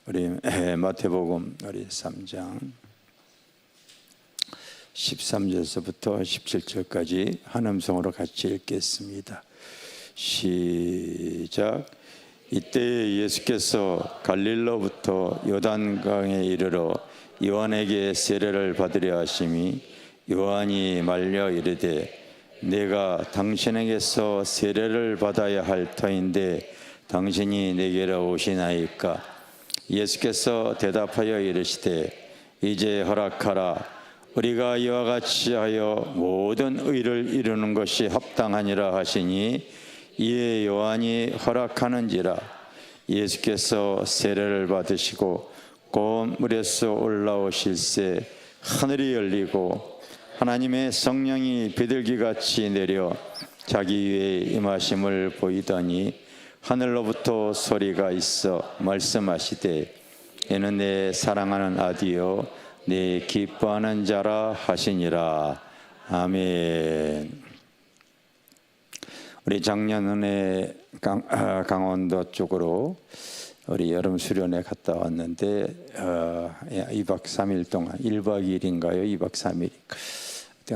우리 마태복음 우리 3장 13절에서부터 17절까지 한 음성으로 같이 읽겠습니다. 시작. 이때 예수께서 갈릴리로부터 요단강에 이르러 요한에게 세례를 받으려 하심이 요한이 말려 이르되 내가 당신에게서 세례를 받아야 할 터인데 당신이 내게로 오시나이까? 예수께서 대답하여 이르시되 이제 허락하라. 우리가 이와 같이 하여 모든 의를 이루는 것이 합당하니라 하시니 이에 요한이 허락하는지라. 예수께서 세례를 받으시고 곧 물에서 올라오실새 하늘이 열리고 하나님의 성령이 비둘기같이 내려 자기 위에 임하심을 보이더니 하늘로부터 소리가 있어 말씀하시되 이는 내 사랑하는 아들이요 내 기뻐하는 자라 하시니라. 아멘. 우리 작년에 강원도 쪽으로 우리 여름 수련회 갔다 왔는데 2박 3일 동안 1박 2일인가요? 2박 3일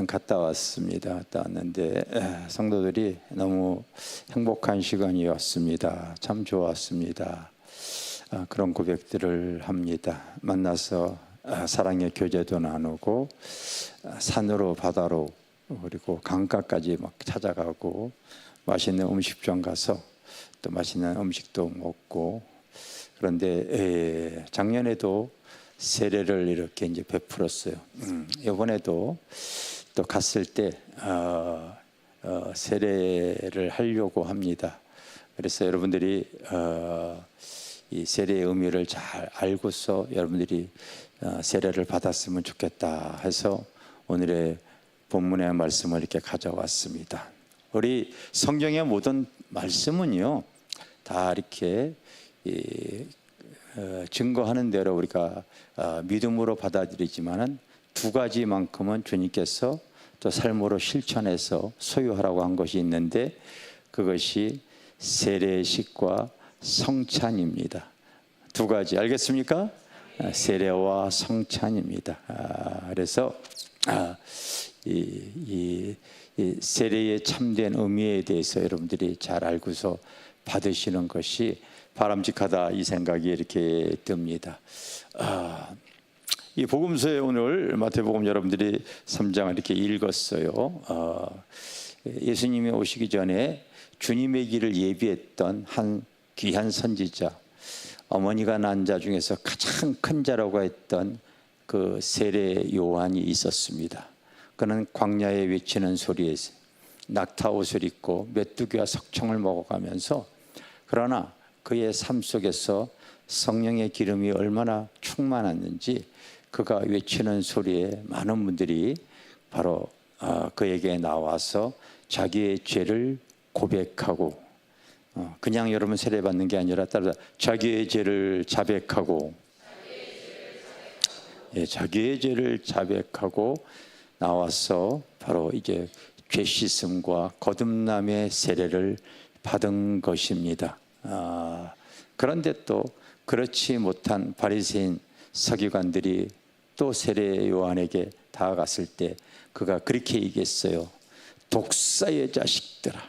갔다 왔습니다. 갔다 왔는데 성도들이 너무 행복한 시간이었습니다. 참 좋았습니다. 그런 고백들을 합니다. 만나서 사랑의 교제도 나누고 산으로 바다로 그리고 강가까지 막 찾아가고 맛있는 음식점 가서 또 맛있는 음식도 먹고. 그런데 작년에도 세례를 이렇게 이제 베풀었어요. 이번에도 또 갔을 때 세례를 하려고 합니다. 그래서 여러분들이 이 세례의 의미를 잘 알고서 여러분들이 세례를 받았으면 좋겠다 해서 오늘의 본문의 말씀을 이렇게 가져왔습니다. 우리 성경의 모든 말씀은요 다 이렇게 증거하는 대로 우리가 믿음으로 받아들이지만은 두 가지만큼은 주님께서 또 삶으로 실천해서 소유하라고 한 것이 있는데 그것이 세례식과 성찬입니다. 두 가지 알겠습니까? 세례와 성찬입니다. 그래서 이 세례의 참된 의미에 대해서 여러분들이 잘 알고서 받으시는 것이 바람직하다 이 생각이 이렇게 듭니다. 이 복음서에 오늘 마태복음 여러분들이 3장을 이렇게 읽었어요. 예수님이 오시기 전에 주님의 길을 예비했던 한 귀한 선지자, 어머니가 낳은 자 중에서 가장 큰 자라고 했던 그 세례 요한이 있었습니다. 그는 광야에 외치는 소리에서 낙타옷을 입고 메뚜기와 석청을 먹어가면서 그러나 그의 삶 속에서 성령의 기름이 얼마나 충만했는지 그가 외치는 소리에 많은 분들이 바로 그에게 나와서 자기의 죄를 고백하고 그냥 여러분 세례받는 게 아니라 따라 자기의 죄를 자백하고 자기의 죄를 자백하고 나와서 바로 이제 죄 씻음과 거듭남의 세례를 받은 것입니다. 그런데 또 그렇지 못한 바리새인 서기관들이 또 세례 요한에게 다가갔을 때 그가 그렇게 얘기했어요. 독사의 자식들아,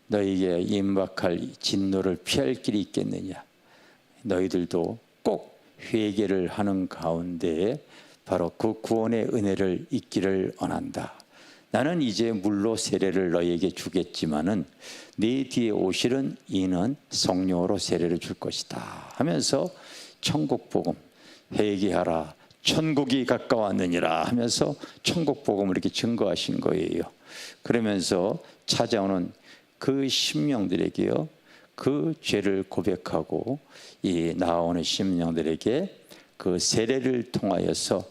너희에게 임박할 진노를 피할 길이 있겠느냐. 너희들도 꼭 회개를 하는 가운데 바로 그 구원의 은혜를 잊기를 원한다. 나는 이제 물로 세례를 너희에게 주겠지만은 네 뒤에 오시는 이는 성령으로 세례를 줄 것이다 하면서 천국 복음 회개하라 천국이 가까웠느니라 하면서 천국 복음을 이렇게 증거하신 거예요. 그러면서 찾아오는 그 심령들에게요 그 죄를 고백하고 이 나오는 심령들에게 그 세례를 통하여서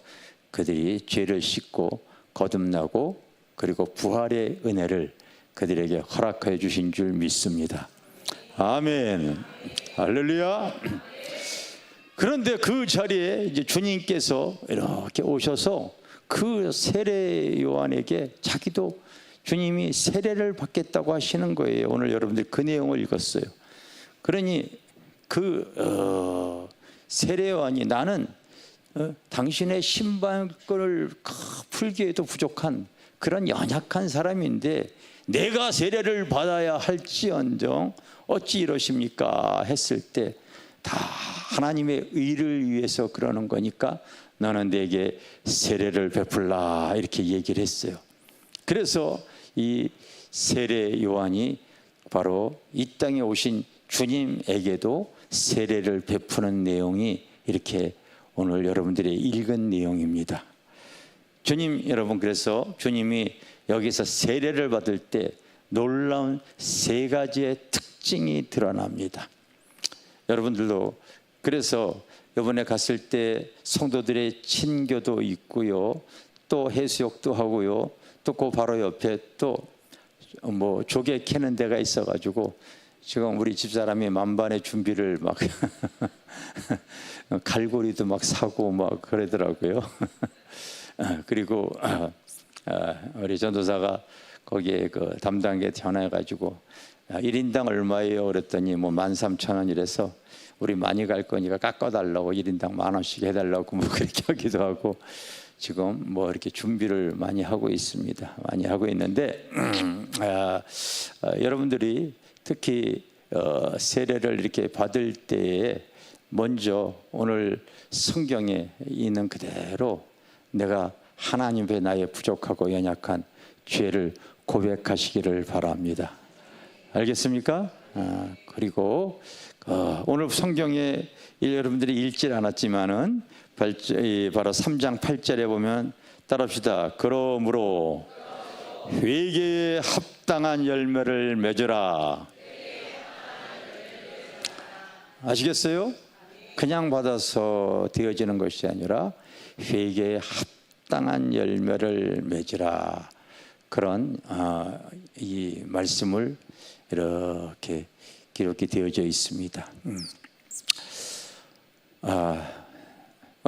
그들이 죄를 씻고 거듭나고 그리고 부활의 은혜를 그들에게 허락하여 주신 줄 믿습니다. 아멘. 할렐루야. 그런데 그 자리에 이제 주님께서 이렇게 오셔서 그 세례 요한에게 자기도 주님이 세례를 받겠다고 하시는 거예요. 오늘 여러분들 그 내용을 읽었어요. 그러니 그 세례 요한이 나는 당신의 신발끈을 풀기에도 부족한 그런 연약한 사람인데 내가 세례를 받아야 할지언정 어찌 이러십니까 했을 때 다 하나님의 의를 위해서 그러는 거니까 너는 내게 세례를 베풀라 이렇게 얘기를 했어요. 그래서 이 세례 요한이 바로 이 땅에 오신 주님에게도 세례를 베푸는 내용이 이렇게 오늘 여러분들이 읽은 내용입니다. 주님 여러분, 그래서 주님이 여기서 세례를 받을 때 놀라운 세 가지의 특징이 드러납니다. 여러분들도 그래서 이번에 갔을 때 성도들의 친교도 있고요, 또 해수욕도 하고요, 또 그 바로 옆에 또 뭐 조개 캐는 데가 있어가지고 지금 우리 집사람이 만반의 준비를 막 갈고리도 막 사고 막 그러더라고요. 그리고 우리 전도사가 거기에 그 담당에 전화해가지고 1인당 얼마예요? 그랬더니 뭐 13,000원이래서 우리 많이 갈 거니까 깎아달라고 1인당 10,000원씩 해달라고 뭐 그렇게 하기도 하고 지금 뭐 이렇게 준비를 많이 하고 있습니다. 많이 하고 있는데 여러분들이 특히 세례를 이렇게 받을 때에 먼저 오늘 성경에 있는 그대로 내가 하나님 앞에 나의 부족하고 연약한 죄를 고백하시기를 바랍니다. 알겠습니까? 그리고 오늘 성경에 여러분들이 읽질 않았지만은 바로 3장 8절에 보면 따라합시다. 그러므로 회개에 합당한 열매를 맺으라. 아시겠어요? 그냥 받아서 되어지는 것이 아니라 회개에 합당한 열매를 맺으라. 그런 이 말씀을 이렇게 기록이 되어져 있습니다.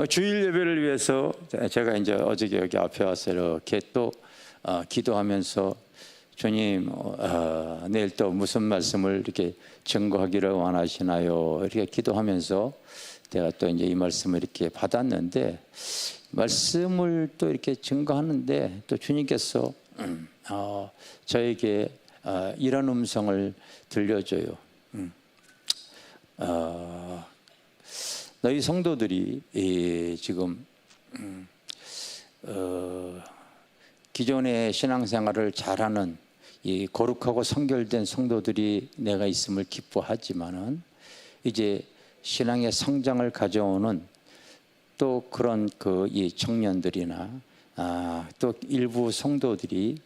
주일 예배를 위해서 제가 이제 어저께 여기 앞에 와서 이렇게 또 기도하면서 주님 내일 또 무슨 말씀을 이렇게 증거하기를 원하시나요? 이렇게 기도하면서 제가 또 이제 이 말씀을 이렇게 받았는데 말씀을 또 이렇게 증거하는데 또 주님께서 저에게 이런 음성을 들려줘요. 너희 성도들이 지금 기존의 신앙생활을 잘하는 이 거룩하고 성결된 성도들이 내가 있음을 기뻐하지만은 이제 신앙의 성장을 가져오는 또 그런 그 이 청년들이나 또 일부 성도들이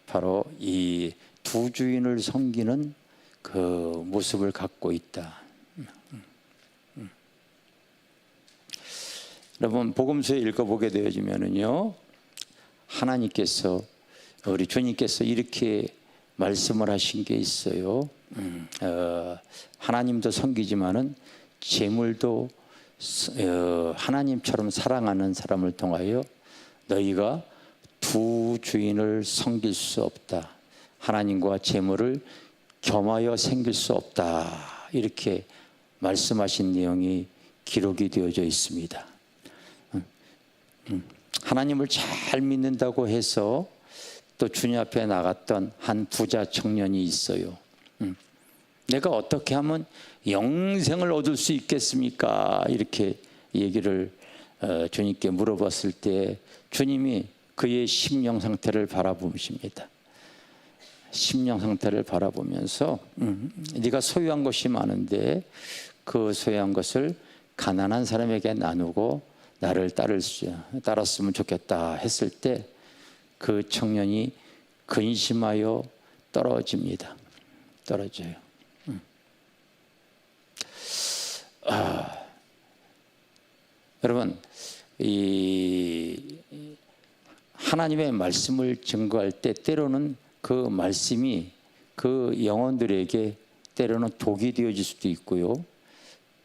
바로 이 두 주인을 섬기는 그 모습을 갖고 있다. 여러분 복음서에 읽어보게 되어지면은요, 하나님께서 우리 주님께서 이렇게 말씀을 하신 게 있어요. 하나님도 섬기지만은 재물도 하나님처럼 사랑하는 사람을 통하여 너희가 두 주인을 섬길 수 없다. 하나님과 재물을 겸하여 섬길 수 없다. 이렇게 말씀하신 내용이 기록이 되어져 있습니다. 하나님을 잘 믿는다고 해서 또 주님 앞에 나갔던 한 부자 청년이 있어요. 내가 어떻게 하면 영생을 얻을 수 있겠습니까? 이렇게 얘기를 주님께 물어봤을 때 주님이 그의 심령 상태를 바라보십니다. 심령 상태를 바라보면서 네가 소유한 것이 많은데 그 소유한 것을 가난한 사람에게 나누고 나를 따랐으면 좋겠다 했을 때 그 청년이 근심하여 떨어집니다. 떨어져요. 여러분, 이 하나님의 말씀을 증거할 때 때로는 그 말씀이 그 영혼들에게 때로는 독이 되어질 수도 있고요,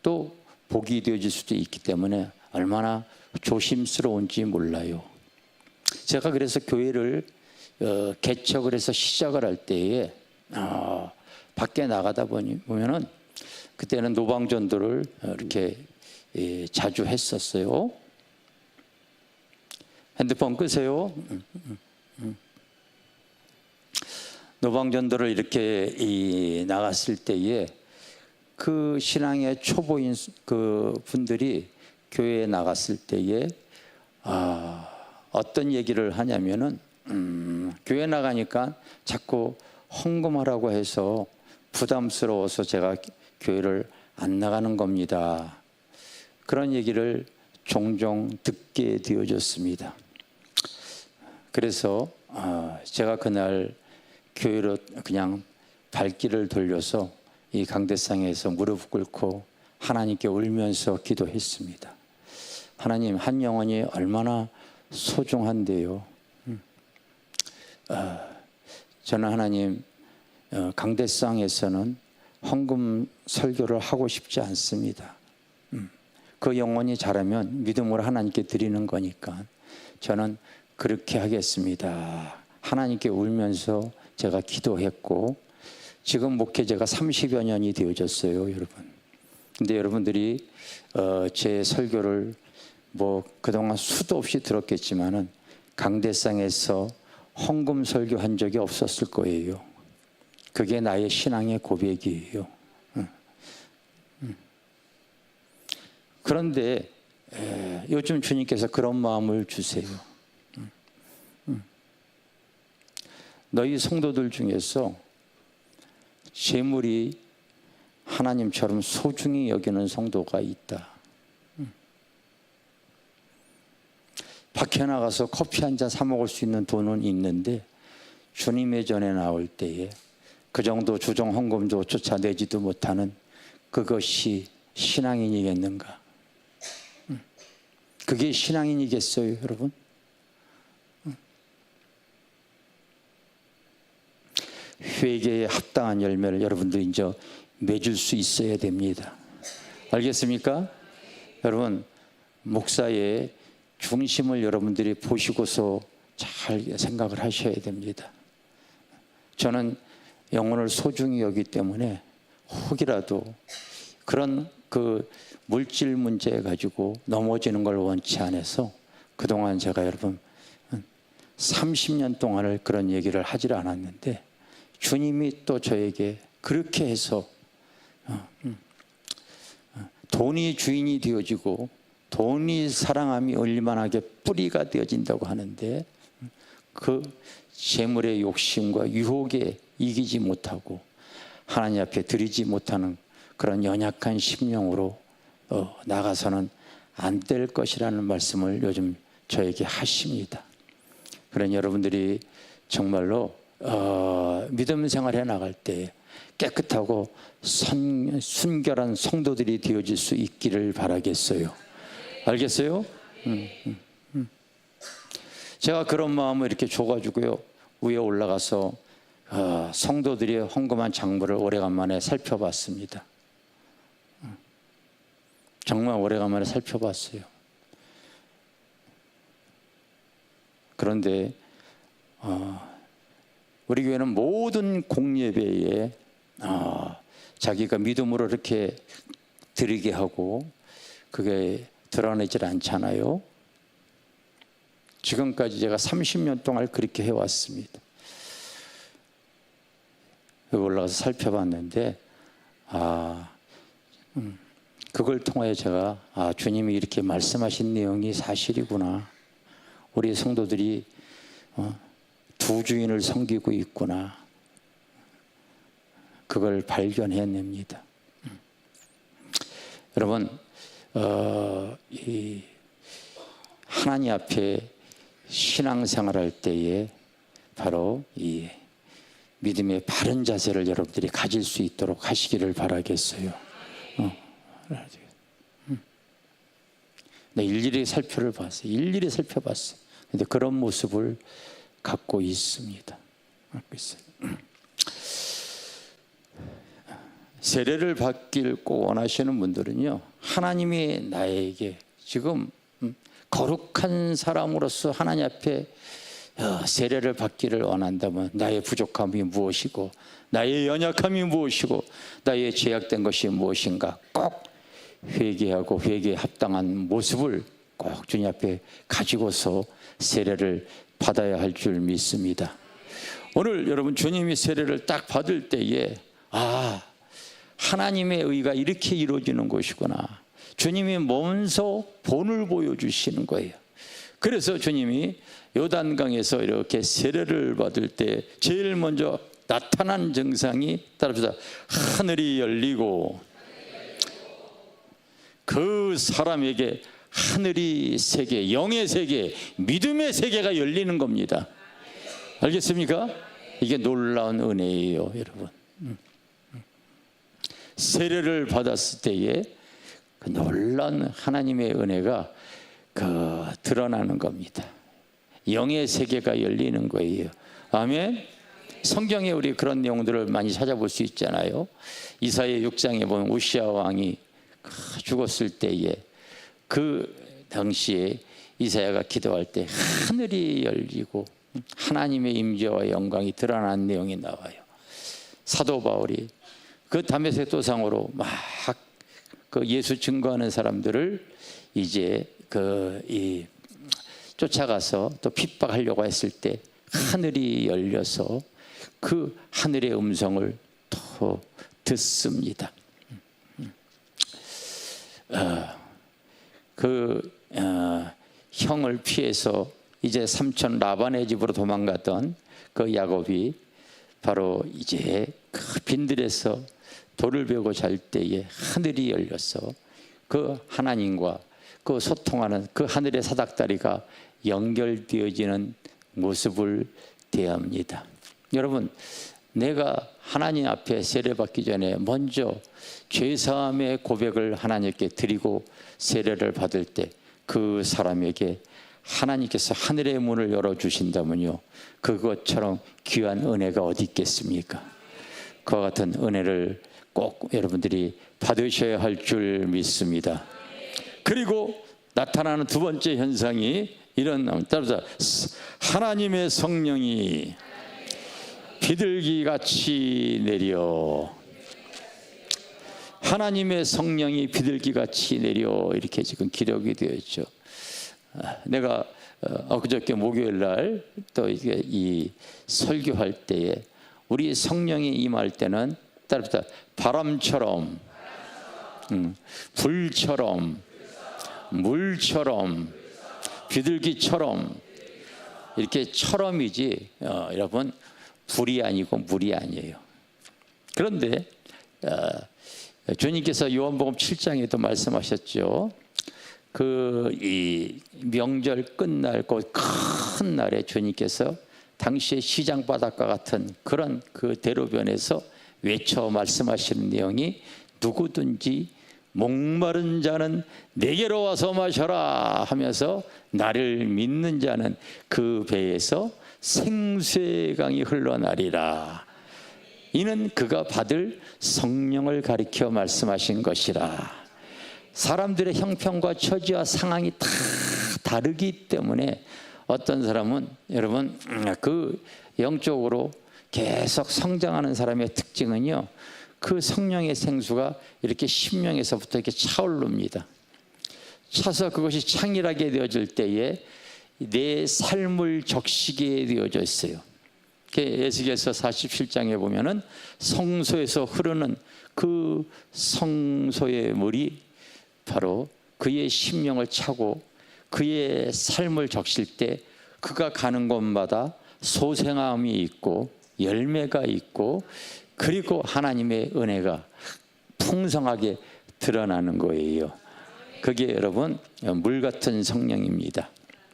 또 복이 되어질 수도 있기 때문에 얼마나 조심스러운지 몰라요. 제가 그래서 교회를 개척을 해서 시작을 할 때에 밖에 나가다 보면은 그때는 노방전도를 이렇게 자주 했었어요. 핸드폰 끄세요. 노방전도를 이렇게 나갔을 때에 그 신앙의 초보인 그 분들이 교회에 나갔을 때에 어떤 얘기를 하냐면은 교회 나가니까 자꾸 헌금하라고 해서 부담스러워서 제가 교회를 안 나가는 겁니다. 그런 얘기를 종종 듣게 되어졌습니다. 그래서 제가 그날 교회로 그냥 발길을 돌려서 이 강대상에서 무릎 꿇고 하나님께 울면서 기도했습니다. 하나님, 한 영혼이 얼마나 소중한데요. 저는 하나님, 강대상에서는 헌금 설교를 하고 싶지 않습니다. 그 영혼이 자라면 믿음으로 하나님께 드리는 거니까 저는 그렇게 하겠습니다. 하나님께 울면서 제가 기도했고, 지금 목회제가 30여 년이 되어졌어요, 여러분. 근데 여러분들이 제 설교를 뭐 그동안 수도 없이 들었겠지만은 강대상에서 헌금 설교한 적이 없었을 거예요. 그게 나의 신앙의 고백이에요. 그런데 요즘 주님께서 그런 마음을 주세요. 너희 성도들 중에서 재물이 하나님처럼 소중히 여기는 성도가 있다. 밖에 나가서 커피 한 잔 사 먹을 수 있는 돈은 있는데 주님의 전에 나올 때에 그 정도 주정 헌금도 쫓아내지도 못하는 그것이 신앙인이겠는가? 그게 신앙인이겠어요, 여러분? 회개에 합당한 열매를 여러분들 이제 맺을 수 있어야 됩니다. 알겠습니까? 여러분, 목사의 중심을 여러분들이 보시고서 잘 생각을 하셔야 됩니다. 저는 영혼을 소중히 여기기 때문에 혹이라도 그런 그 물질 문제 가지고 넘어지는 걸 원치 않아서 그동안 제가 여러분 30년 동안을 그런 얘기를 하질 않았는데 주님이 또 저에게 그렇게 해서 돈이 주인이 되어지고 돈이 사랑함이 얼마나게 뿌리가 되어진다고 하는데 그 재물의 욕심과 유혹에 이기지 못하고 하나님 앞에 드리지 못하는 그런 연약한 심령으로 나가서는 안 될 것이라는 말씀을 요즘 저에게 하십니다. 그러니 여러분들이 정말로 믿음 생활에 나갈 때 깨끗하고 순결한 성도들이 되어질 수 있기를 바라겠어요. 알겠어요? 제가 그런 마음을 이렇게 줘가지고요 위에 올라가서 성도들이 헌금한 장부를 오래간만에 살펴봤습니다. 정말 오래간만에 살펴봤어요. 그런데 우리 교회는 모든 공예배에 자기가 믿음으로 이렇게 드리게 하고 그게 드러내질 않잖아요. 지금까지 제가 30년 동안 그렇게 해왔습니다. 여기 올라가서 살펴봤는데 그걸 통하여 제가 주님이 이렇게 말씀하신 내용이 사실이구나. 우리 성도들이 두 주인을 섬기고 있구나. 그걸 발견해냅니다. 여러분, 이 하나님 앞에 신앙생활할 때에 바로 이 믿음의 바른 자세를 여러분들이 가질 수 있도록 하시기를 바라겠어요. 네, 일일이 살펴봤어요. 일일이 살펴봤어요. 근데 그런 모습을 갖고 있습니다. 갖고 있어요. 세례를 받길 꼭 원하시는 분들은요, 하나님이 나에게 지금 거룩한 사람으로서 하나님 앞에 세례를 받기를 원한다면 나의 부족함이 무엇이고 나의 연약함이 무엇이고 나의 죄악된 것이 무엇인가 꼭 회개하고 회개에 합당한 모습을 꼭 주님 앞에 가지고서 세례를 받아야 할 줄 믿습니다. 오늘 여러분 주님이 세례를 딱 받을 때에 하나님의 의가 이렇게 이루어지는 것이구나. 주님이 먼저 본을 보여주시는 거예요. 그래서 주님이 요단강에서 이렇게 세례를 받을 때 제일 먼저 나타난 증상이 따라합시다. 하늘이 열리고 그 사람에게 하늘이 세계, 영의 세계, 믿음의 세계가 열리는 겁니다. 알겠습니까? 이게 놀라운 은혜예요, 여러분. 세례를 받았을 때에 그 놀라운 하나님의 은혜가 드러나는 겁니다. 영의 세계가 열리는 거예요. 아멘. 성경에 우리 그런 내용들을 많이 찾아볼 수 있잖아요. 이사야 6장에 보면 우시아 왕이 죽었을 때에 그 당시에 이사야가 기도할 때 하늘이 열리고 하나님의 임재와 영광이 드러난 내용이 나와요. 사도 바울이 그 다메섹 도상으로 막 그 예수 증거하는 사람들을 이제 쫓아가서 또 핍박하려고 했을 때 하늘이 열려서 그 하늘의 음성을 또 듣습니다. 형을 피해서 이제 삼촌 라반의 집으로 도망갔던 그 야곱이 바로 이제 그 빈들에서 돌을 베고 잘 때에 하늘이 열려서 그 하나님과 그 소통하는 그 하늘의 사닥다리가 연결되어지는 모습을 대합니다. 여러분, 내가 하나님 앞에 세례받기 전에 먼저 죄사함의 고백을 하나님께 드리고 세례를 받을 때 그 사람에게 하나님께서 하늘의 문을 열어주신다면요, 그것처럼 귀한 은혜가 어디 있겠습니까? 그와 같은 은혜를 꼭 여러분들이 받으셔야 할 줄 믿습니다. 그리고 나타나는 두 번째 현상이 이런, 따라서 하나님의 성령이 비둘기같이 내려, 하나님의 성령이 비둘기같이 내려, 이렇게 지금 기록이 되어 있죠. 내가 그저께 목요일 날 또 이게 이 설교할 때에 우리 성령이 임할 때는 따라서 바람처럼, 불처럼, 물처럼, 비둘기처럼, 이렇게 처럼이지 여러분 불이 아니고 물이 아니에요. 그런데 주님께서 요한복음 7장에도 말씀하셨죠. 이 명절 끝날 그 큰 날에 주님께서 당시의 시장 바닷가 같은 그런 그 대로변에서 외쳐 말씀하시는 내용이 누구든지 목마른 자는 내게로 와서 마셔라 하면서 나를 믿는 자는 그 배에서 생수의 강이 흘러나리라. 이는 그가 받을 성령을 가리켜 말씀하신 것이라. 사람들의 형편과 처지와 상황이 다 다르기 때문에 어떤 사람은 여러분 그 영적으로 계속 성장하는 사람의 특징은요, 그 성령의 생수가 이렇게 심령에서부터 이렇게 차오릅니다. 차서 그것이 창일하게 되어질 때에 내 삶을 적시게 되어져 있어요. 에스겔서 47장에 보면은 성소에서 흐르는 그 성소의 물이 바로 그의 심령을 차고 그의 삶을 적실 때 그가 가는 곳마다 소생함이 있고 열매가 있고 그리고 하나님의 은혜가 풍성하게 드러나는 거예요. 그게 여러분 물 같은 성령입니다.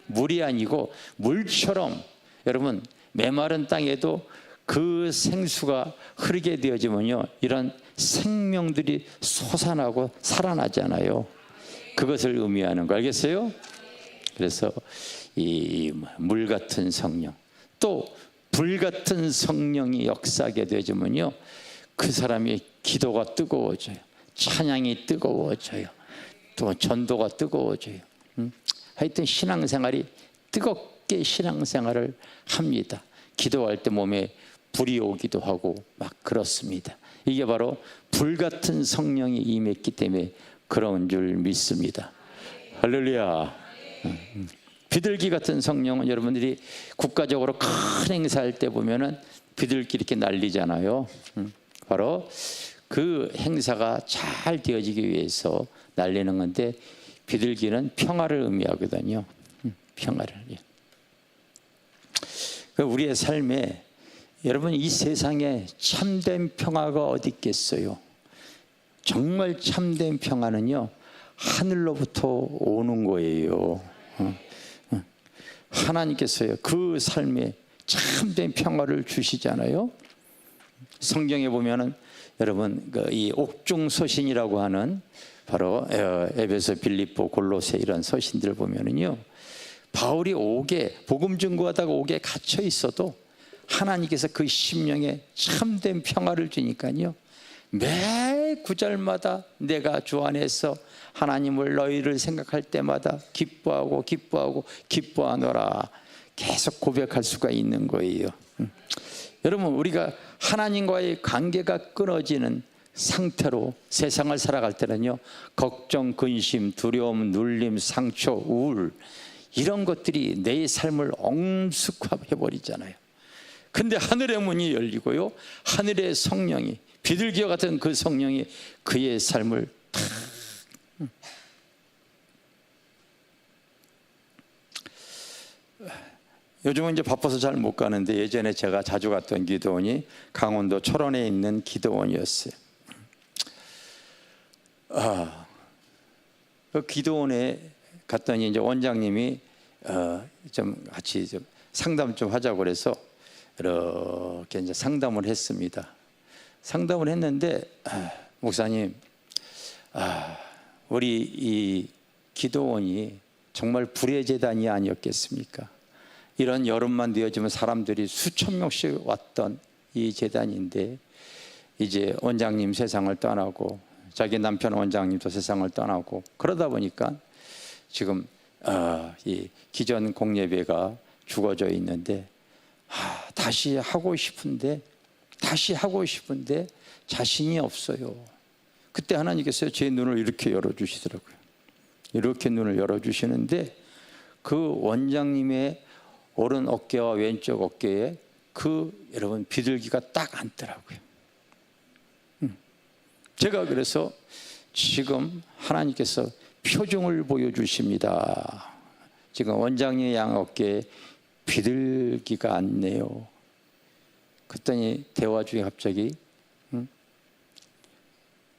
물이 아니고 물처럼, 여러분 메마른 땅에도 그 생수가 흐르게 되어지면요, 이런 생명들이 솟아나고 살아나잖아요. 그것을 의미하는 거 알겠어요? 그래서 이 물 같은 성령, 또 불 같은 성령이 역사하게 되어지면요, 그 사람의 기도가 뜨거워져요. 찬양이 뜨거워져요. 또 전도가 뜨거워져요. 하여튼 신앙생활이 뜨겁게 신앙생활을 합니다. 기도할 때 몸에 불이 오기도 하고 막 그렇습니다. 이게 바로 불 같은 성령이 임했기 때문에 그런 줄 믿습니다. 할렐루야. 비둘기 같은 성령은 여러분들이 국가적으로 큰 행사할 때 보면은 비둘기 이렇게 날리잖아요. 바로 그 행사가 잘 되어지기 위해서 날리는 건데, 비둘기는 평화를 의미하거든요. 평화를. 우리의 삶에 여러분, 이 세상에 참된 평화가 어디 있겠어요? 정말 참된 평화는요, 하늘로부터 오는 거예요. 하나님께서요, 그 삶에 참된 평화를 주시잖아요. 성경에 보면은 여러분, 이 옥중서신이라고 하는 바로 에베소, 빌립보, 골로새 이런 서신들을 보면은요, 바울이 옥에 복음 증거하다가 옥에 갇혀 있어도 하나님께서 그 심령에 참된 평화를 주니까요, 매 구절마다 내가 주 안에서 하나님을, 너희를 생각할 때마다 기뻐하고 기뻐하노라 계속 고백할 수가 있는 거예요. 여러분, 우리가 하나님과의 관계가 끊어지는 상태로 세상을 살아갈 때는요, 걱정, 근심, 두려움, 눌림, 상처, 우울, 이런 것들이 내 삶을 엄습해버리잖아요. 근데 하늘의 문이 열리고요, 하늘의 성령이, 비둘기와 같은 그 성령이 그의 삶을 탁 요즘은 이제 바빠서 잘 못 가는데, 예전에 제가 자주 갔던 기도원이 강원도 철원에 있는 기도원이었어요. 그 기도원에 갔더니 이제 원장님이 좀 같이 좀 상담 좀 하자고 그래서 이렇게 이제 상담을 했습니다. 상담을 했는데, 목사님, 우리 이 기도원이 정말 불의 재단이 아니었겠습니까? 이런 여름만 되어지면 사람들이 수천 명씩 왔던 이 재단인데, 이제 원장님 세상을 떠나고 자기 남편 원장님도 세상을 떠나고 그러다 보니까 지금 이 기존 공예배가 죽어져 있는데, 다시 하고 싶은데 자신이 없어요. 그때 하나님께서 제 눈을 이렇게 열어주시더라고요. 이렇게 눈을 열어주시는데, 그 원장님의 오른 어깨와 왼쪽 어깨에 여러분 비둘기가 딱 앉더라고요. 제가 그래서 지금 하나님께서 표정을 보여주십니다. 지금 원장님의 양 어깨에 비둘기가 앉네요. 그랬더니 대화 중에 갑자기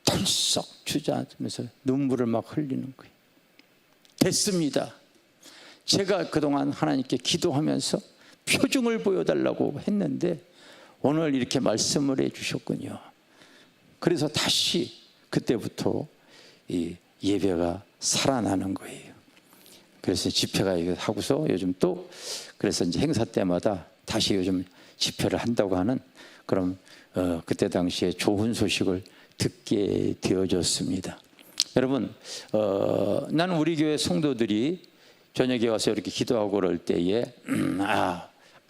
털썩 주저앉으면서 눈물을 막 흘리는 거예요. 됐습니다. 제가 그동안 하나님께 기도하면서 표정을 보여달라고 했는데 오늘 이렇게 말씀을 해주셨군요. 그래서 다시 그때부터 이 예배가 살아나는 거예요. 그래서 집회가 하고서 요즘 또 그래서 이제 행사 때마다 다시 요즘 집회를 한다고 하는 그런 그때 당시에 좋은 소식을 듣게 되어졌습니다. 여러분, 나는 우리 교회 성도들이 저녁에 와서 이렇게 기도하고 그럴 때에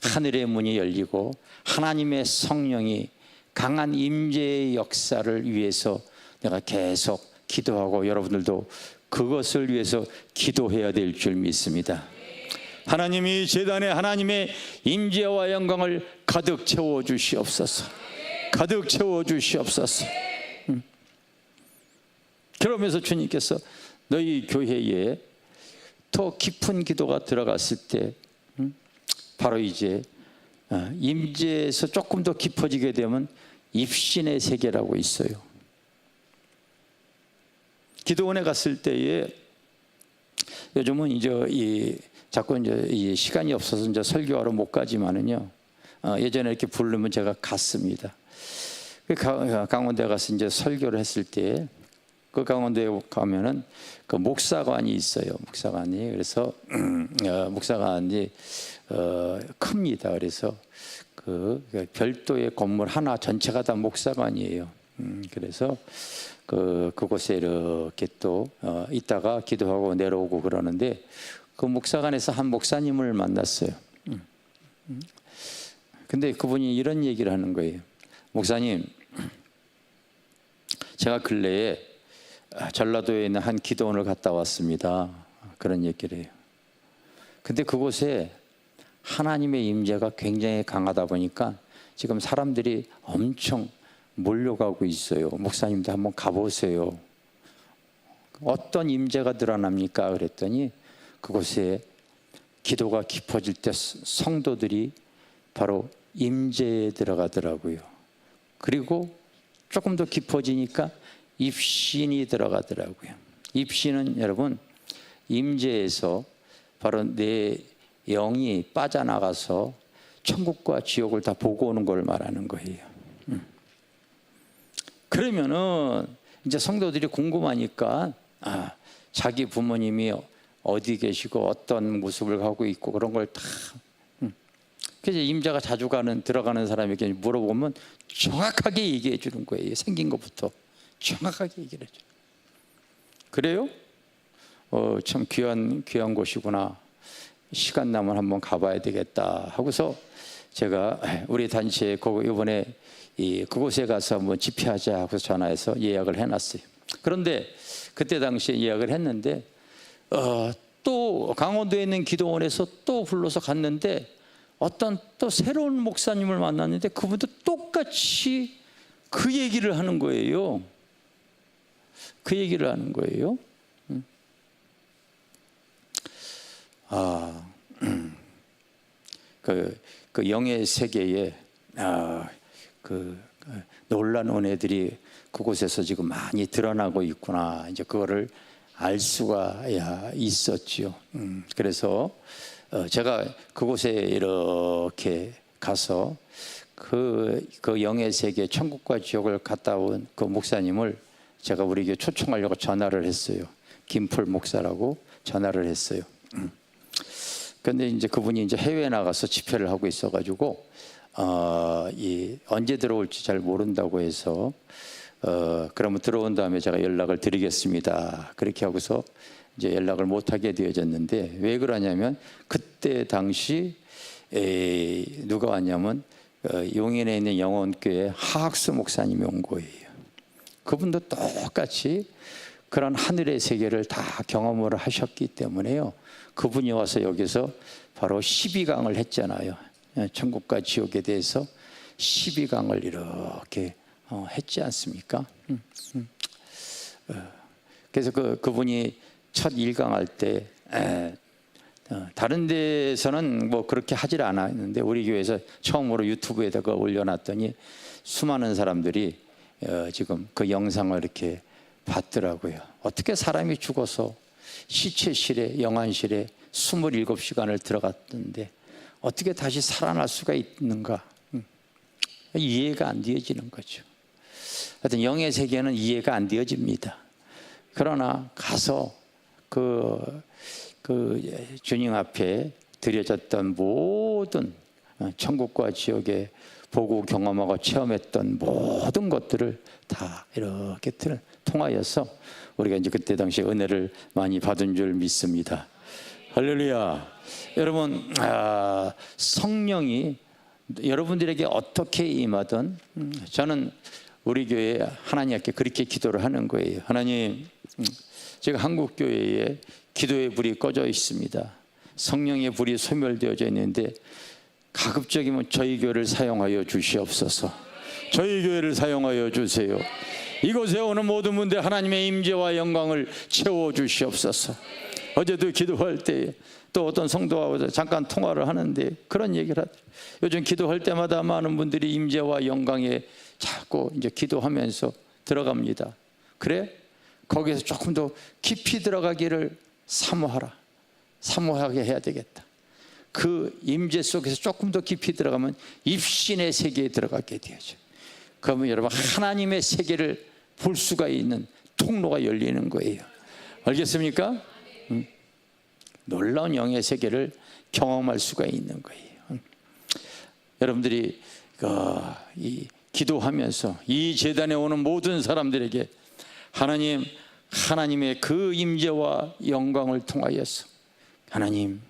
하늘의 문이 열리고 하나님의 성령이 강한 임재의 역사를 위해서 내가 계속 기도하고 여러분들도 그것을 위해서 기도해야 될 줄 믿습니다. 하나님이 제단에 하나님의 임재와 영광을 가득 채워 주시옵소서. 가득 채워 주시옵소서. 그러면서 주님께서 너희 교회에 더 깊은 기도가 들어갔을 때 바로 이제 임재에서 조금 더 깊어지게 되면 입신의 세계라고 있어요. 기도원에 갔을 때에 요즘은 이제 자꾸 이제 이 시간이 없어서 이제 설교하러 못 가지만은요, 예전에 이렇게 부르면 제가 갔습니다. 강원도에 가서 이제 설교를 했을 때 그 강원도에 가면은 그 목사관이 있어요. 목사관이. 그래서 목사관이 큽니다. 그래서 그 별도의 건물 하나 전체가 다 목사관이에요. 그래서 그곳에 이렇게 또 있다가 기도하고 내려오고 그러는데, 그 목사관에서 한 목사님을 만났어요. 근데 그분이 이런 얘기를 하는 거예요. 목사님, 제가 근래에 전라도에 있는 한 기도원을 갔다 왔습니다. 그런 얘기를 해요. 근데 그곳에 하나님의 임재가 굉장히 강하다 보니까 지금 사람들이 엄청 몰려가고 있어요. 목사님도 한번 가보세요. 어떤 임재가 드러납니까? 그랬더니 그곳에 기도가 깊어질 때 성도들이 바로 임재에 들어가더라고요. 그리고 조금 더 깊어지니까 입신이 들어가더라고요. 입신은 여러분 임재에서 바로 내 영이 빠져나가서 천국과 지옥을 다 보고 오는 걸 말하는 거예요. 그러면은 이제 성도들이 궁금하니까 자기 부모님이 어디 계시고 어떤 모습을 하고 있고 그런 걸 다 그래서 임자가 자주 들어가는 사람에게 물어보면 정확하게 얘기해 주는 거예요. 생긴 것부터 정확하게 얘기를 해줘요. 그래요? 참 귀한 곳이구나. 시간 나면 한번 가봐야 되겠다 하고서 제가 우리 단체에 이번에 그곳에 가서 한번 집회하자 하고 전화해서 예약을 해놨어요. 그런데 그때 당시에 예약을 했는데 또 강원도에 있는 기도원에서 또 불러서 갔는데 어떤 또 새로운 목사님을 만났는데 그분도 똑같이 그 얘기를 하는 거예요. 그 얘기를 하는 거예요. 그 영의 세계에 놀라운 은혜들이 그곳에서 지금 많이 드러나고 있구나. 이제 그거를 알 수가 있었지요. 그래서 제가 그곳에 이렇게 가서 그 영의 세계 천국과 지옥을 갔다 온 그 목사님을 제가 우리 교회 초청하려고 전화를 했어요. 김풀 목사라고 전화를 했어요. 그런데 이제 그분이 이제 해외에 나가서 집회를 하고 있어가지고 언제 들어올지 잘 모른다고 해서 그러면 들어온 다음에 제가 연락을 드리겠습니다. 그렇게 하고서 이제 연락을 못 하게 되어졌는데 왜 그러냐면 그때 당시 누가 왔냐면 용인에 있는 영원교회 하학수 목사님이 온 거예요. 그분도 똑같이 그런 하늘의 세계를 다 경험을 하셨기 때문에요. 그분이 와서 여기서 바로 12강을 했잖아요. 천국과 지옥에 대해서 12강을 이렇게 했지 않습니까? 그래서 그분이 첫 1강 할 때 다른 데서는 뭐 그렇게 하질 않았는데 우리 교회에서 처음으로 유튜브에다가 올려놨더니 수많은 사람들이 지금 그 영상을 이렇게 봤더라고요. 어떻게 사람이 죽어서 시체실에 영안실에 27시간을 들어갔던데 어떻게 다시 살아날 수가 있는가? 이해가 안 되어지는 거죠. 하여튼 영의 세계는 이해가 안 되어집니다. 그러나 가서 그 주님 앞에 드려졌던 모든 천국과 지옥에 보고 경험하고 체험했던 모든 것들을 다 이렇게 통하여서 우리가 이제 그때 당시에 은혜를 많이 받은 줄 믿습니다. 할렐루야. 여러분, 성령이 여러분들에게 어떻게 임하든 저는 우리 교회에 하나님께 그렇게 기도를 하는 거예요. 하나님, 제가 한국 교회에 기도의 불이 꺼져 있습니다. 성령의 불이 소멸되어져 있는데 가급적이면 저희 교회를 사용하여 주시옵소서. 저희 교회를 사용하여 주세요. 이곳에 오는 모든 분들 하나님의 임재와 영광을 채워 주시옵소서. 어제도 기도할 때 또 어떤 성도하고 잠깐 통화를 하는데 그런 얘기를 하더라고요. 요즘 기도할 때마다 많은 분들이 임재와 영광에 자꾸 이제 기도하면서 들어갑니다. 그래? 거기에서 조금 더 깊이 들어가기를 사모하라. 사모하게 해야 되겠다. 그 임재 속에서 조금 더 깊이 들어가면 입신의 세계에 들어가게 되죠. 그러면 여러분 하나님의 세계를 볼 수가 있는 통로가 열리는 거예요. 알겠습니까? 놀라운 영의 세계를 경험할 수가 있는 거예요. 여러분들이 기도하면서 이 제단에 오는 모든 사람들에게 하나님의 그 임재와 영광을 통하여서 하나님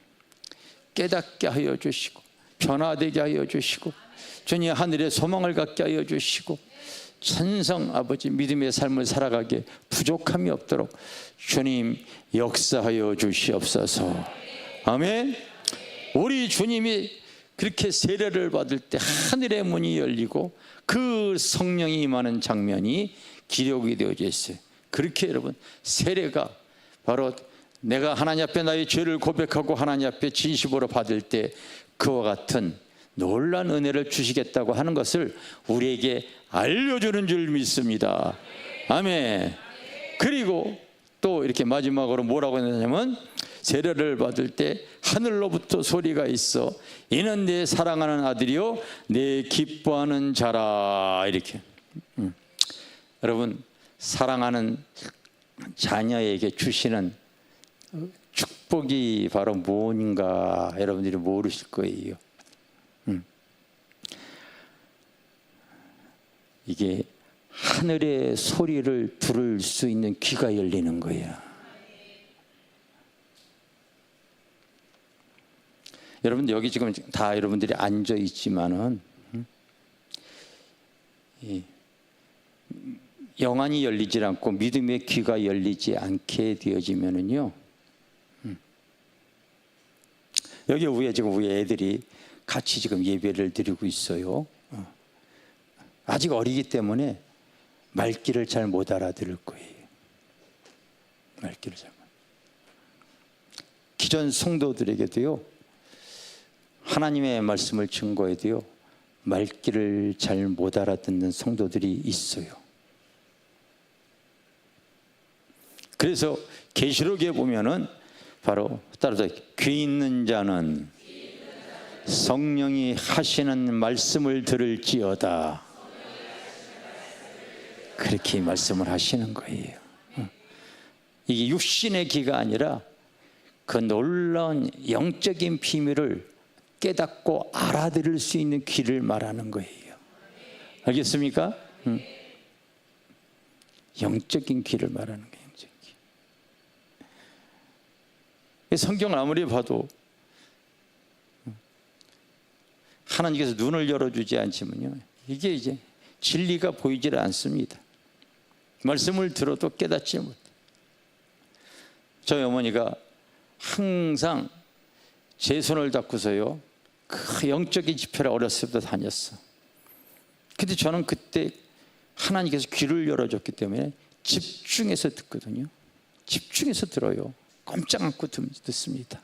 깨닫게 하여 주시고 변화되게 하여 주시고 주님 하늘의 소망을 갖게 하여 주시고 천성 아버지 믿음의 삶을 살아가기에 부족함이 없도록 주님 역사하여 주시옵소서. 아멘. 우리 주님이 그렇게 세례를 받을 때 하늘의 문이 열리고 그 성령이 임하는 장면이 기록이 되어져 있어요. 그렇게 여러분, 세례가 바로 내가 하나님 앞에 나의 죄를 고백하고 하나님 앞에 진심으로 받을 때 그와 같은 놀라운 은혜를 주시겠다고 하는 것을 우리에게 알려주는 줄 믿습니다. 아멘. 그리고 또 이렇게 마지막으로 뭐라고 했냐면, 세례를 받을 때 하늘로부터 소리가 있어 이는 내 사랑하는 아들이요 내 기뻐하는 자라. 이렇게 여러분, 사랑하는 자녀에게 주시는 축복이 바로 뭔가 여러분들이 모르실 거예요. 이게 하늘의 소리를 들을 수 있는 귀가 열리는 거예요. 여러분, 여기 지금 다 여러분들이 앉아 있지만은 영안이 열리지 않고 믿음의 귀가 열리지 않게 되어지면은요, 여기 위에 지금 위에 애들이 같이 지금 예배를 드리고 있어요. 아직 어리기 때문에 말귀를 잘 못 알아들을 거예요. 말귀를 잘. 기존 성도들에게도요, 하나님의 말씀을 증거해도요, 말귀를 잘 못 알아듣는 성도들이 있어요. 그래서 계시록에 보면은 바로 따라서 귀 있는 자는 성령이 하시는 말씀을 들을지어다. 그렇게 말씀을 하시는 거예요. 이게 육신의 귀가 아니라 그 놀라운 영적인 비밀을 깨닫고 알아들을 수 있는 귀를 말하는 거예요. 알겠습니까? 영적인 귀를 말하는 거예요. 영적인 귀. 성경을 아무리 봐도 하나님께서 눈을 열어주지 않지만요, 이게 이제 진리가 보이질 않습니다. 말씀을 들어도 깨닫지 못해. 저희 어머니가 항상 제 손을 잡고서요, 그 영적인 집회를 어렸을 때 다녔어. 근데 저는 그때 하나님께서 귀를 열어줬기 때문에 집중해서 듣거든요. 집중해서 들어요. 꼼짝 않고 듣습니다.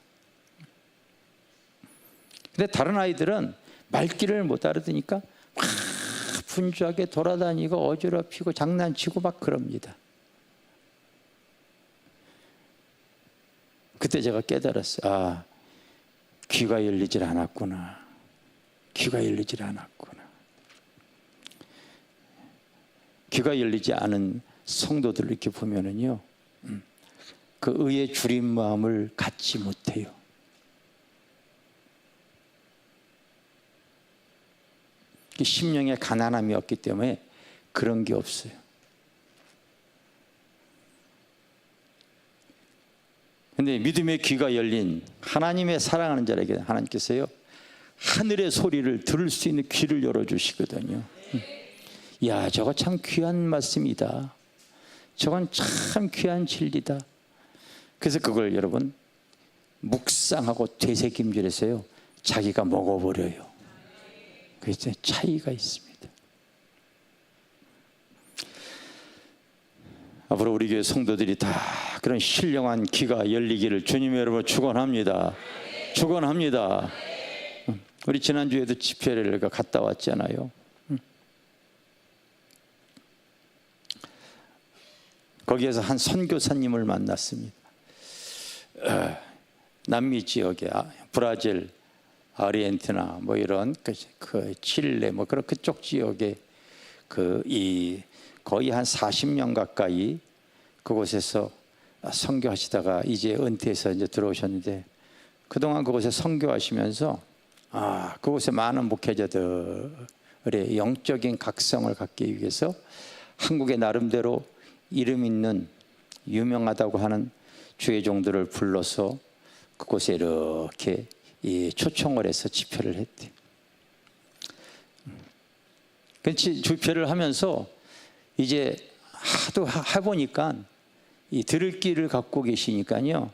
근데 다른 아이들은 말귀를 못 알아듣으니까 막 분주하게 돌아다니고 어지럽히고 장난치고 막 그럽니다. 그때 제가 깨달았어요. 아, 귀가 열리질 않았구나. 귀가 열리질 않았구나. 귀가 열리지 않은 성도들을 이렇게 보면은요, 그 의의 주린 마음을 갖지 못해요. 심령에 가난함이 없기 때문에 그런 게 없어요. 근데 믿음의 귀가 열린 하나님의 사랑하는 자에게 하나님께서요, 하늘의 소리를 들을 수 있는 귀를 열어주시거든요. 야, 저거 참 귀한 말씀이다. 저건 참 귀한 진리다. 그래서 그걸 여러분 묵상하고 되새김질해서요, 자기가 먹어버려요. 그래서 차이가 있습니다. 앞으로 우리 교회 성도들이 다 그런 신령한 귀가 열리기를 주님의 이름으로 축원합니다. 축원합니다. 우리 지난주에도 집회를 갔다 왔잖아요. 거기에서 한 선교사님을 만났습니다. 남미 지역에 브라질, 아르헨티나 뭐 이런 그 칠레 뭐 그런 그쪽 지역에 거의 한 40년 가까이 그곳에서 선교하시다가 이제 은퇴해서 이제 들어오셨는데, 그동안 그곳에 선교하시면서 그곳에 많은 목회자들의 영적인 각성을 갖기 위해서 한국의 나름대로 이름 있는 유명하다고 하는 주의 종들을 불러서 그곳에 이렇게 초청을 해서 집회를 했대요. 집회를 하면서 이제 하도 해보니까 이 들을 길을 갖고 계시니까요.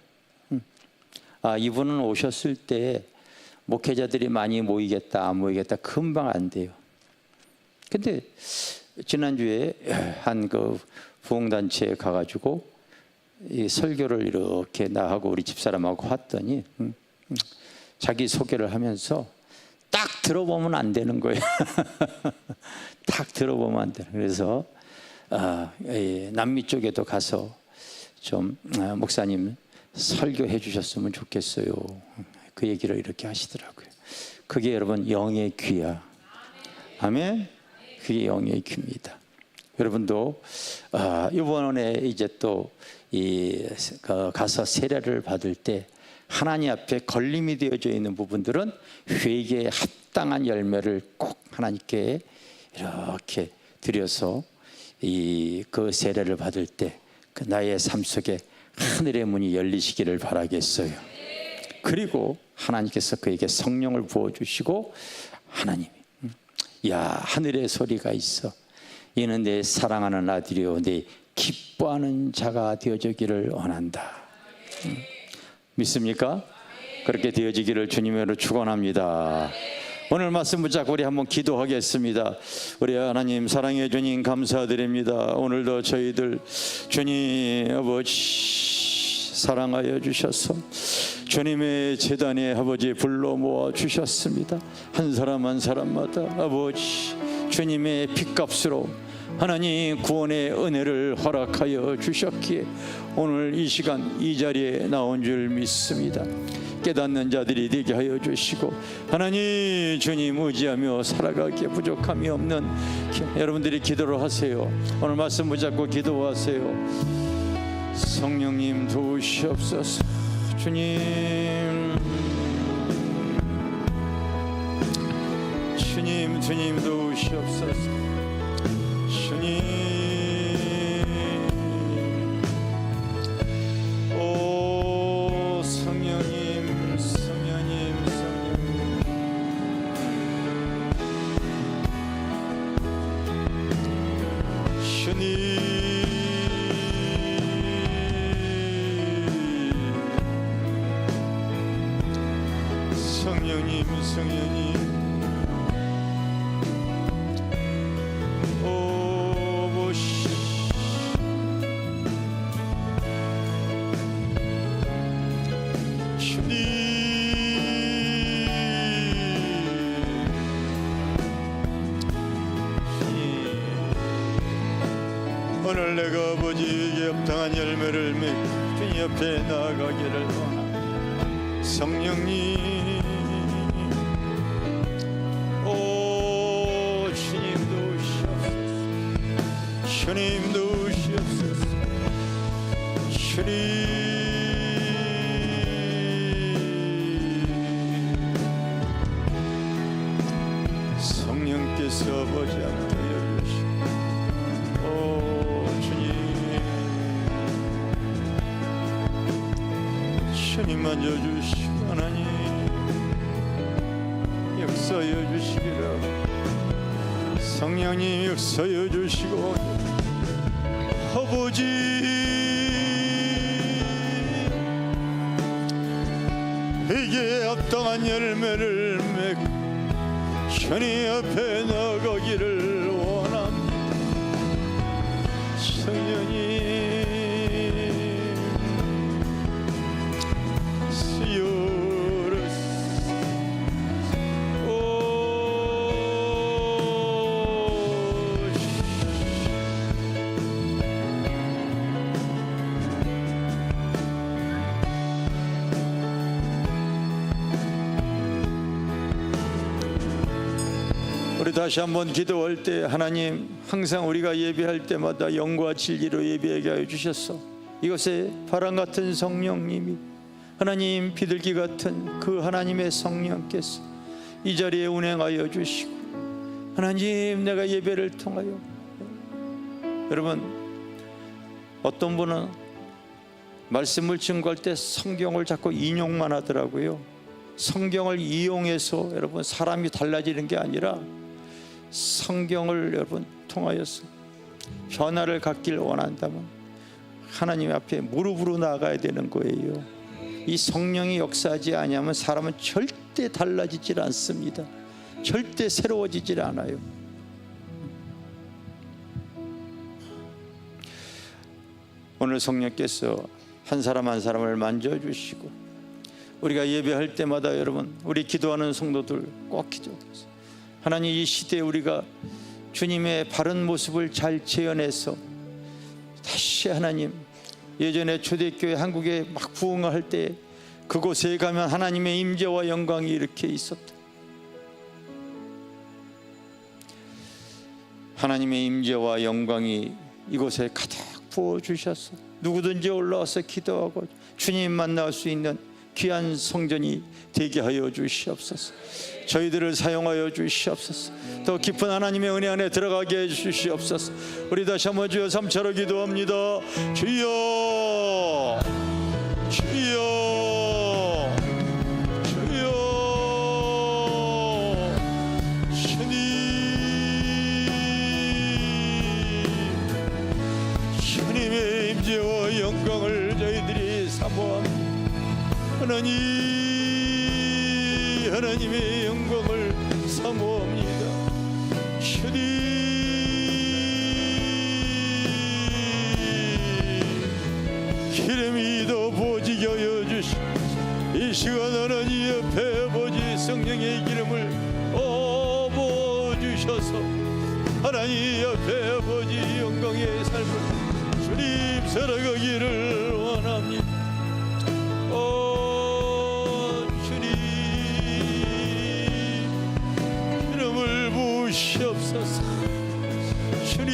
이분은 오셨을 때 목회자들이 많이 모이겠다 안 모이겠다 금방 안 돼요. 근데 지난주에 한 그 부흥단체에 가가지고 이 설교를 이렇게 나하고 우리 집사람하고 왔더니 자기 소개를 하면서 딱 들어보면 안 되는 거예요. 딱 들어보면 안 되는. 그래서 남미 쪽에도 가서 좀 목사님 설교해 주셨으면 좋겠어요. 그 얘기를 이렇게 하시더라고요. 그게 여러분 영의 귀야. 아멘. 그게 영의 귀입니다. 여러분도 이번에 이제 또 가서 세례를 받을 때 하나님 앞에 걸림이 되어져 있는 부분들은 회개에 합당한 열매를 꼭 하나님께 이렇게 드려서 그 세례를 받을 때 그 나의 삶 속에 하늘의 문이 열리시기를 바라겠어요. 그리고 하나님께서 그에게 성령을 부어주시고 하나님이 하늘의 소리가 있어. 이는 내 사랑하는 아들이요 내 기뻐하는 자가 되어지기를 원한다. 믿습니까? 그렇게 되어지기를 주님으로 축원합니다. 오늘 말씀 붙잡고 우리 한번 기도하겠습니다. 우리 하나님 사랑해 주님 감사드립니다. 오늘도 저희들 주님 아버지 사랑하여 주셔서 주님의 제단에 아버지 불러 모아 주셨습니다. 한 사람 한 사람마다 아버지 주님의 핏값으로 하나님 구원의 은혜를 허락하여 주셨기에 오늘 이 시간 이 자리에 나온 줄 믿습니다. 깨닫는 자들이 되게 하여 주시고 하나님 주님 의지하며 살아가기에 부족함이 없는 여러분들이 기도를 하세요. 오늘 말씀 붙잡고 기도하세요. 성령님 도우시옵소서. 주님 도우시옵소서. 주님 오늘 내가 아버지에게 합당한 열매를 맺고 주님 옆에 나아가기를 원합니다. 성령님 주님 도우시옵소서. 주님 도우시옵소서. 주님 성령께서 아버지 함께 주님 만져주시고 하나님 역사여 주시기를 성령님 역사여 주시고 아버지 이게 합당한 열매를 맺고 주님 앞에 나가기를 원합니다. 성령님 우리 다시 한번 기도할 때 하나님 항상 우리가 예배할 때마다 영과 진리로 예배하게 하여 주셨어. 이것에 바람 같은 성령님이 하나님 비둘기 같은 그 하나님의 성령께서 이 자리에 운행하여 주시고 하나님 내가 예배를 통하여 여러분 어떤 분은 말씀을 증거할 때 성경을 자꾸 인용만 하더라고요. 성경을 이용해서 여러분 사람이 달라지는 게 아니라 성경을 여러분 통하여서 변화를 갖길 원한다면 하나님 앞에 무릎으로 나가야 되는 거예요. 이 성령이 역사하지 아니하면 사람은 절대 달라지질 않습니다. 절대 새로워지질 않아요. 오늘 성령께서 한 사람 한 사람을 만져주시고, 우리가 예배할 때마다 여러분, 우리 기도하는 성도들 꼭 기도하세요. 하나님, 이 시대에 우리가 주님의 바른 모습을 잘 재현해서 다시 하나님, 예전에 초대교회 한국에 막 부흥할 때 그곳에 가면 하나님의 임재와 영광이 이렇게 있었다. 하나님의 임재와 영광이 이곳에 가득 부어주셔서 누구든지 올라와서 기도하고 주님 만날 수 있는 귀한 성전이 되게 하여 주시옵소서. 저희들을 사용하여 주시옵소서. 더 깊은 하나님의 은혜 안에 들어가게 해 주시옵소서. 우리 다시 한번 주여 삼차로 기도합니다. 주여, 주여, 주여, 주님, 주님의 임재와 영광을 저희들이 사모합니다. 하나님의 영광을 사모합니다. 주님, 기름이 더 부어지게 하여 주시고, 이 시간 하나님 옆에 아버지 성령의 기름을 부어주셔서 하나님 옆에 아버지 영광의 삶을 주님 살아가기를 원합니다. 주옵소서. 주님,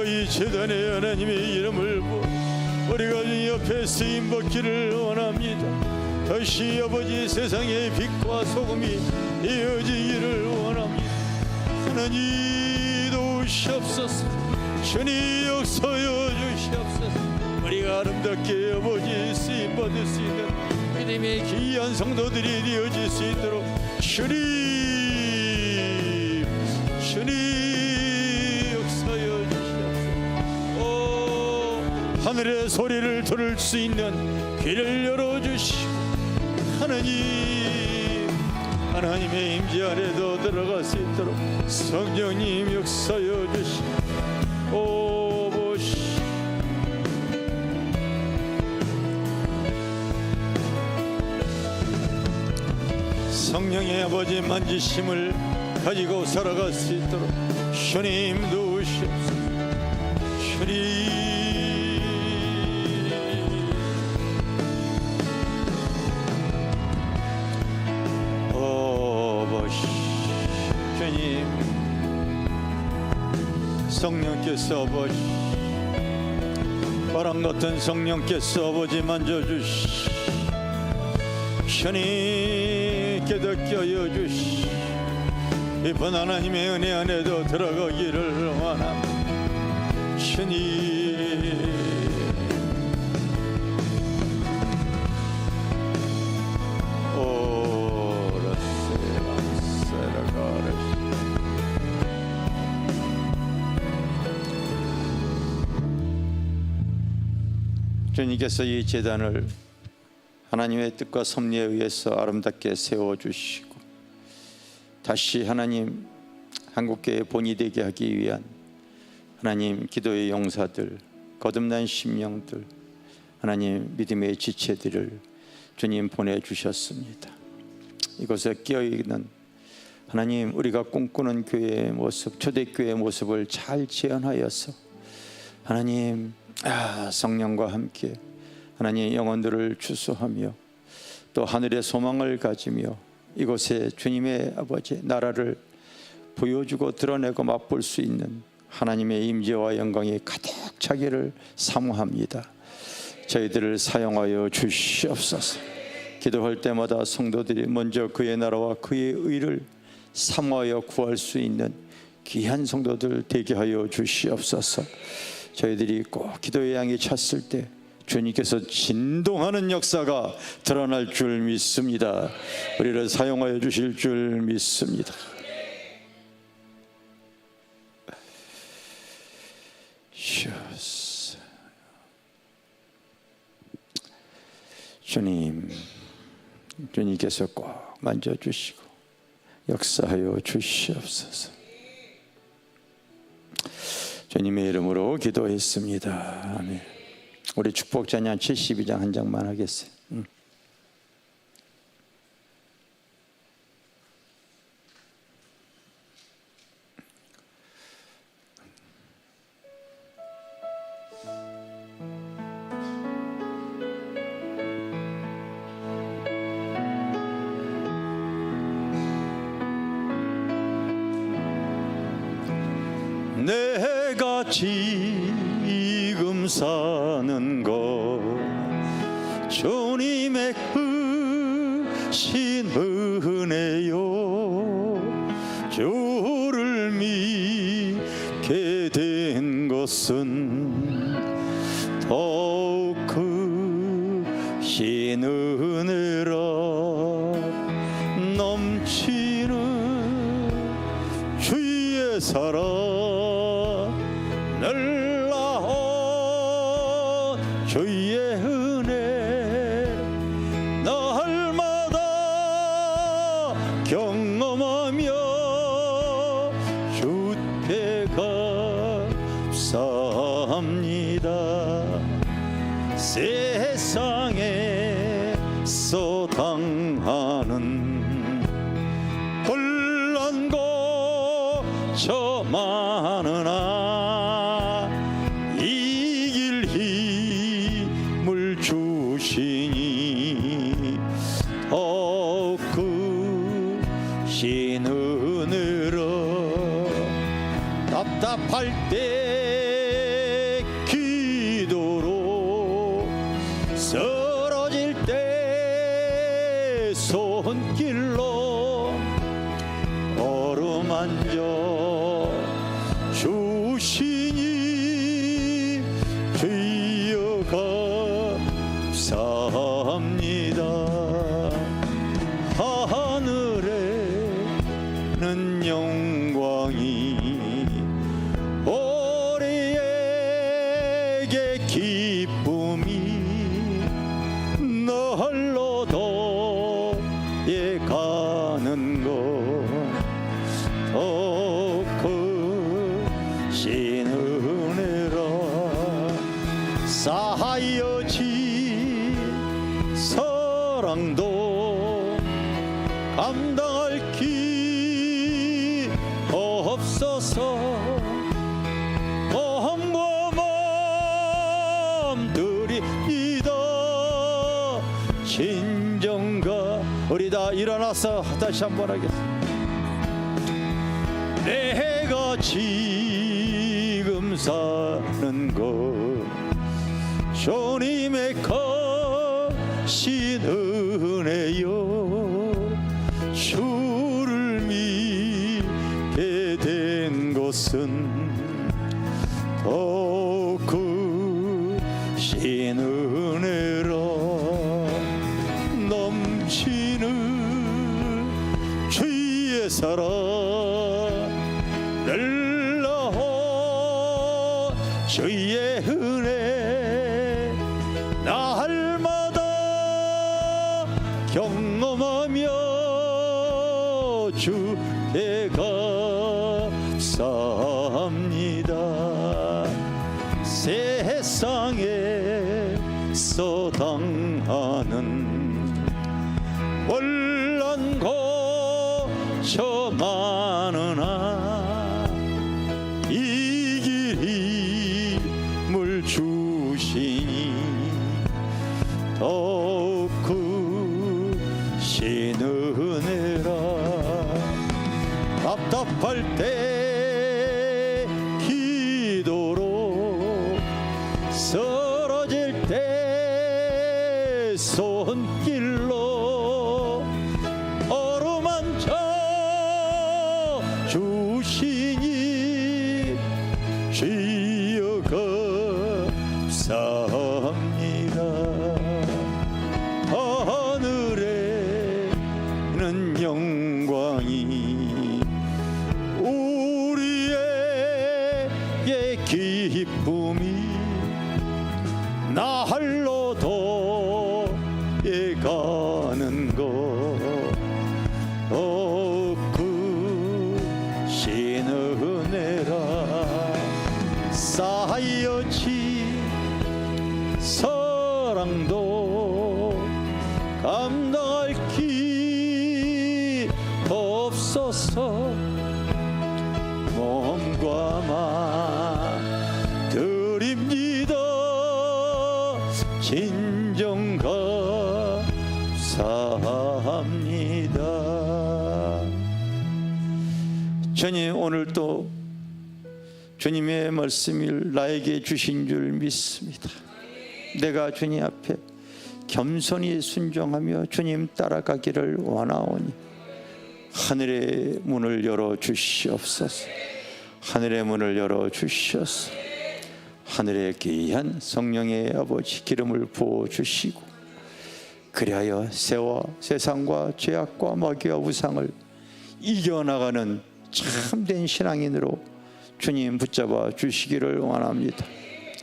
이 제단에 하나님의 이름을 우리가 주님 옆에 쓰임 받기를 원합니다. 다시 아버지 세상의 빛과 소금이 이어지기를 원합니다. 하나님 도우시옵소서. 주님 역사여 주시옵소서. 우리가 아름답게 아버지 쓰임 받을 수 있는 믿음의 귀한 성도들이 되어질 수 있도록 주님 역사여 주시옵소서. 하늘의 소리를 들을 수 있는 귀를 열어주시고, 하나님의 임재 안에도 들어갈 수 있도록 성령님 역사여 주시고, 성령의 아버지 만지심을 가지고 살아갈 수 있도록 주님 도우시옵소서. 주님, 주님, 성령께서 아버지, 바람 같은 성령께서 아버지 만져주시, 주님 깨닫게 하여 주시, 이번 하나님의 은혜 안에도 들어가기를 원합니다. 주님, 주님께서 이 제단을 하나님의 뜻과 섭리에 의해서 아름답게 세워주시고, 다시 하나님 한국교회의 본이 되게 하기 위한 하나님 기도의 용사들, 거듭난 심령들, 하나님 믿음의 지체들을 주님 보내주셨습니다. 이곳에 끼어있는 하나님, 우리가 꿈꾸는 교회의 모습, 초대교회의 모습을 잘 재현하여서 하나님 성령과 함께 하나님 영혼들을 주수하며 또 하늘의 소망을 가지며 이곳에 주님의 아버지 나라를 보여주고 드러내고 맛볼 수 있는 하나님의 임재와 영광이 가득 차기를 사모합니다. 저희들을 사용하여 주시옵소서. 기도할 때마다 성도들이 먼저 그의 나라와 그의 의를 사모하여 구할 수 있는 귀한 성도들 되게 하여 주시옵소서. 저희들이 꼭 기도의 양이 찼을 때 주님께서 진동하는 역사가 드러날 줄 믿습니다. 우리를 사용하여 주실 줄 믿습니다. 주시옵소서. 주님, 주님께서 꼭 만져주시고 역사하여 주시옵소서. 주님의 이름으로 기도했습니다. 아멘. 우리 축복 찬양 72장 한 장만 하겠어요. 내가 지금 사는 것 주님의 크신 은혜요, 주를 믿게 된 것은 더욱 크신 은혜라. 넘치는 주의 사랑 놀라운 주의 은혜 날마다 경험하며 주께 감사합니다. 세상에서 당하는 혼란과 저 많으나 이길 힘을 주시니 더욱 크신 은혜라. 답답할 때 기도로, 쓰러질 때 손길로 어루만져 주시니 주여 감사합니다. 하늘에는 영광이, 우리에게 기쁨이 널로 더해 가는 것 더 크신 은혜라. 쌓여진 사랑도 감당할 길 없어서 마음과 마음 드립니다. 진정가. 우리 다 일어나서 다시 한번 하겠습니다. 내가 지금 사는 것 주님의 크신 은혜요, 주를 믿게 된 것은 더 크신 은혜라. 넘치는 주의 사랑 놀라운 주의 은혜 날마다 경험하며 주께 감사합니다. 세상에서 당하는 혼란과 저 많으나 이길 힘을 주시니 더욱 크신 은혜라. 답답할 때 기도로, 쓰러질 때 손길로 어루만져 주시니 주여 감사합니다. 하늘에는 영광이, 우리에게 기쁨 하였지 사랑도 감당할 기 없어서 몸과 마 드립니다 진정 감사합니다. 주님, 오늘 또 주님의 말씀을 나에게 주신 줄 믿습니다. 내가 주님 앞에 겸손히 순종하며 주님 따라가기를 원하오니 하늘의 문을 열어 주시옵소서. 하늘의 문을 열어 주시옵소서. 하늘의 귀한 성령의 아버지 기름을 부어 주시고, 그리하여 새와 세상과 죄악과 마귀와 우상을 이겨나가는 참된 신앙인으로 주님 붙잡아 주시기를 원합니다.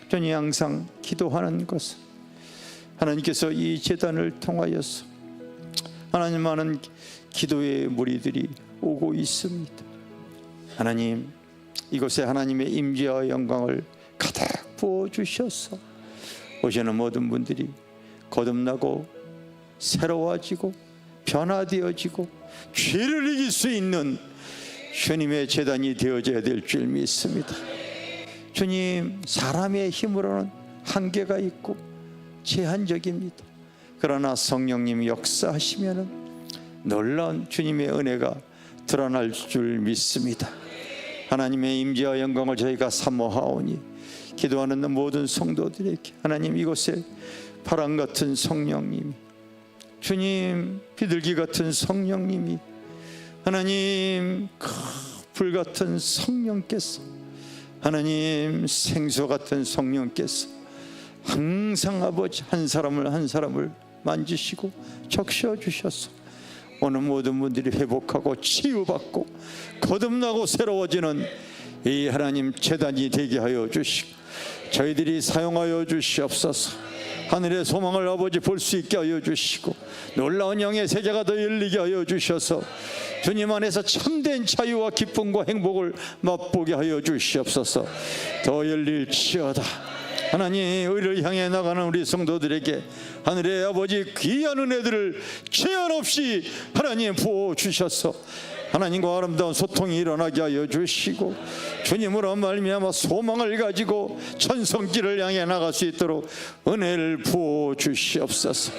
주님, 항상 기도하는 것은 하나님께서 이 제단을 통하여서 하나님 많은 기도의 무리들이 오고 있습니다. 하나님, 이곳에 하나님의 임재와 영광을 가득 부어주셔서 오시는 모든 분들이 거듭나고 새로워지고 변화되어지고 죄를 이길 수 있는 주님의 제단이 되어져야 될 줄 믿습니다. 주님, 사람의 힘으로는 한계가 있고 제한적입니다. 그러나 성령님이 역사하시면 놀라운 주님의 은혜가 드러날 줄 믿습니다. 하나님의 임재와 영광을 저희가 사모하오니 기도하는 모든 성도들에게 하나님, 이곳에 바람 같은 성령님이, 주님 비둘기 같은 성령님이, 하나님 불같은 성령께서, 하나님 생수 같은 성령께서 항상 아버지 한 사람을 만지시고 적셔 주셔서 오늘 모든 분들이 회복하고 치유받고 거듭나고 새로워지는 이 하나님 제단이 되게 하여 주시고 저희들이 사용하여 주시옵소서. 하늘의 소망을 아버지 볼 수 있게 하여 주시고 놀라운 영의 세계가 더 열리게 하여 주셔서 주님 안에서 참된 자유와 기쁨과 행복을 맛보게 하여 주시옵소서. 더 열릴지어다. 하나님, 의를 향해 나가는 우리 성도들에게 하늘의 아버지 귀한 은혜들을 제한 없이 하나님 부어주셔서 하나님과 아름다운 소통이 일어나게 하여 주시고 주님으로 말미암아 소망을 가지고 천성길을 향해 나갈 수 있도록 은혜를 부어주시옵소서.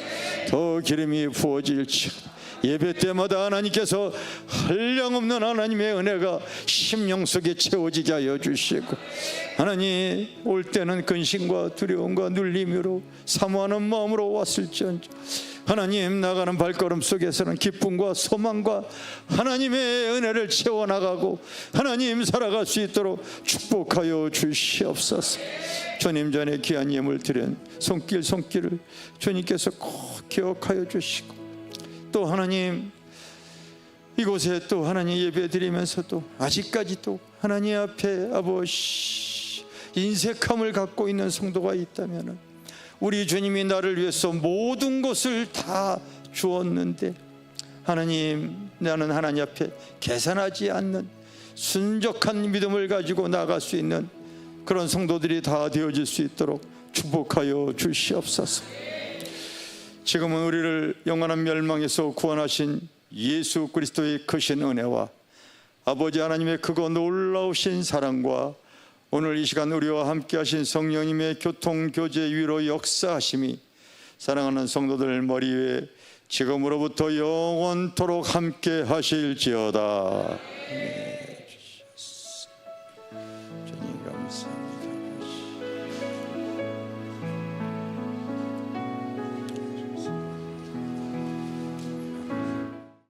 더 기름이 부어질지어다. 예배 때마다 하나님께서 한량없는 하나님의 은혜가 심령 속에 채워지게 하여 주시고 하나님, 올 때는 근심과 두려움과 눌림으로 사모하는 마음으로 왔을지언정 하나님, 나가는 발걸음 속에서는 기쁨과 소망과 하나님의 은혜를 채워나가고 하나님 살아갈 수 있도록 축복하여 주시옵소서. 주님 전에 귀한 예물 드린 손길을 주님께서 꼭 기억하여 주시고 또 하나님, 이곳에 또 하나님 예배 드리면서도 아직까지 또 하나님 앞에 아버지 인색함을 갖고 있는 성도가 있다면 우리 주님이 나를 위해서 모든 것을 다 주었는데 하나님, 나는 하나님 앞에 계산하지 않는 순적한 믿음을 가지고 나갈 수 있는 그런 성도들이 다 되어질 수 있도록 축복하여 주시옵소서. 지금은 우리를 영원한 멸망에서 구원하신 예수 그리스도의 크신 은혜와 아버지 하나님의 크고 놀라우신 사랑과 오늘 이 시간 우리와 함께 하신 성령님의 교통교제 위로 역사하심이 사랑하는 성도들 머리 위에 지금으로부터 영원토록 함께 하실지어다. 주님 감사합니다.